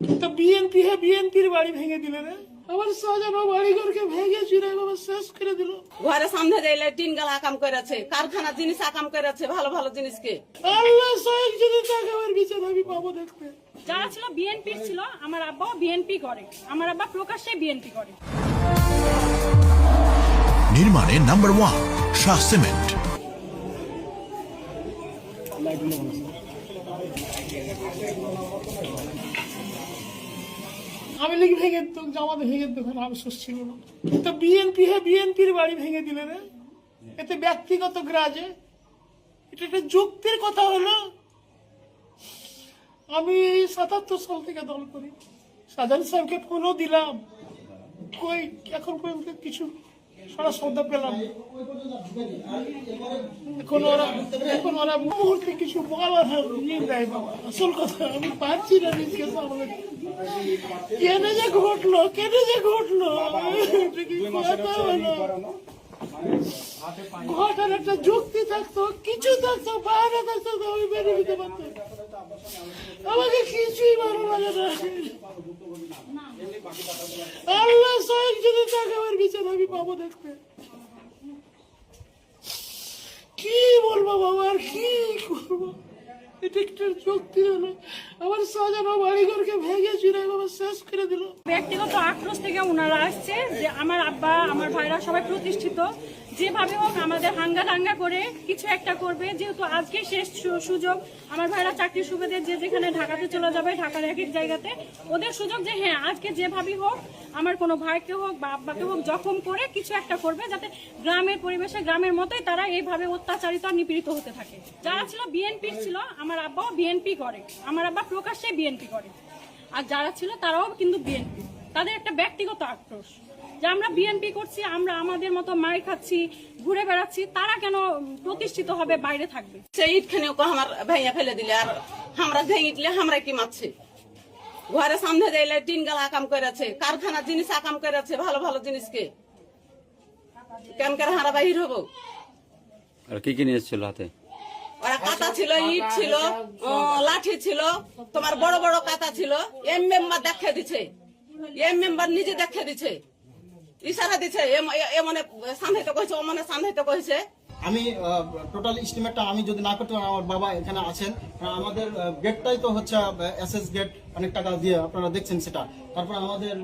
তো বিএনপির বাড়ি ভেঙে দিলে রে, আমার সাজানো বাড়ি ঘরকে ভেঙে চুরে বাবা শেষ করে দিল। ঘরের সামনে যাইলে টিন গালা আকাম করেছে, কারখানা জিনিস আকাম করেছে, ভালো ভালো জিনিসকে। আল্লাহ সহায় যদি থাকে আমার বিচার আমি পাবো দেখতে। যারা ছিল বিএনপির ছিল, আমার আব্বাও বিএনপি করে, আমার আব্বা প্রকাশ্যে বিএনপি করে। নির্মাণে নাম্বার 1 শাহ সিমেন্ট। আমি লিখি ভেঙে তো জামাতে ভেঙে দেবেন আফসোস ছিল না। তো বিএনপির বাড়ি ভেঙে দিলে রে, এতে ব্যক্তিগত গ্রাজে এটা একটা যুক্তির কথা হলো। আমি 77 সাল থেকে দল করি, সাজান সাহেবকে ফোনও দিলাম, কই এখন পর্যন্ত কিছু সারা সৌদা পেলাম না। এখন ওরা মুহূর্তে কিছু বলার ইয়ে দেয় বাবা। আসল কথা আমি পারছি না নিজকে সামনে। কেনে যে ঘটলো ঘটার একটা যুক্তি থাকতো, কিছু থাকতো, বাহানা থাকতো, আমি বেরিয়ে দিতে পারতাম। আমাকে কিছুই ভালো লাগে না। আল্লাহ সহায় যদি থাকে আমার বিচার আমি পাবো দেখতে। কি বলবো বাবা, আর কি করবো? এটা একটা যুক্তি হলো, আমার সাজানো বাড়ি ঘরকে ভেঙে চুরে বাবা শেষ করে দিল। ব্যক্তিগত আক্রোশ থেকে ওনারা আসছে যে আমার আব্বা আমার ভাইরা সবাই প্রতিষ্ঠিত, যেভাবে হোক আমাদের হাঙ্গা দাঙ্গা করে কিছু একটা করবে। যেহেতু আজকে শেষ সুযোগ, আমার ভাইরা চাকরির সুবাদে যে যেখানে ঢাকাতে চলে যাবে, ঢাকার এক এক জায়গাতে ওদের সুযোগ যে হ্যাঁ আজকে যেভাবেই হোক আমার কোনো ভাইকে হোক বা আব্বাকে হোক জখম করে কিছু একটা করবে, যাতে গ্রামের পরিবেশে গ্রামের মতোই তারা এইভাবে অত্যাচারিত আর নিপীড়িত হতে থাকে। যারা ছিল বিএনপির ছিল, আমার আব্বাও বিএনপি করে, আমার আব্বা প্রকাশ্যে বিএনপি করে। আর যারা ছিল তারাও কিন্তু বিএনপি, তাদের একটা ব্যক্তিগত আক্রোশ যে আমরা বিএনপি করছি, আমরা আমাদের মতো মার খাচ্ছি, ঘুরে বেড়াচ্ছি, তারা কেন প্রতিষ্ঠিত হবে, বাইরে থাকবে। সেই ইটখানেও আমার ভাইয়া ফেলে দিলে, আর আমরা ভেঙে আমরা কি মারছে। ঘরের সামনে যাইলে টিন গালা আকাম করেছে, কারখানা জিনিস আকাম করেছে, ভালো ভালো জিনিসকে। কেমন হারা বাহির হবো। আর কি নিয়ে এসেছিল হাতে? ওরা কাঁটা ছিল, ইট ছিল, লাঠি ছিল, তোমার বড় বড় কাঁটা ছিল। এম মেম্বার দেখে দিছে, নিজে দেখে দিছে, ইশারা দিছে, এমনে সামনে কইছে, অমনে সামনে কইছে। আমি টোটাল এস্টিমেটটা আমি যদি না করতে পারি, আমার বাবা এখানে আছেন, আমাদের গেটটাই তো হচ্ছে এসএস গেট, অনেক টাকা দিয়ে আপনারা দেখছেন সেটা। তারপর আমাদের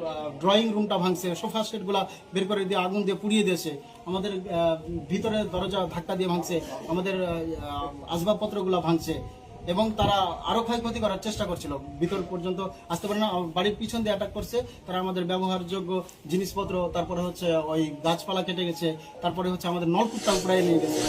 ড্রয়িং রুমটা ভাঙছে, সোফা সেটগুলা বের করে দিয়ে আগুন দিয়ে পুড়িয়ে দিয়েছে, আমাদের ভিতরে দরজা ধাক্কা দিয়ে ভাঙছে, আমাদের আসবাবপত্রগুলা ভাঙছে, এবং তারা আরো ক্ষয়ক্ষতি করার চেষ্টা করছিল, ভিতর পর্যন্ত আসতে পারে না। বাড়ির পিছন দিয়ে অ্যাটাক করছে, তারা আমাদের ব্যবহারযোগ্য জিনিসপত্র, তারপরে হচ্ছে ওই গাছপালা কেটে গেছে, তারপরে হচ্ছে আমাদের নলকূপটা উপরে নিয়ে গেছে।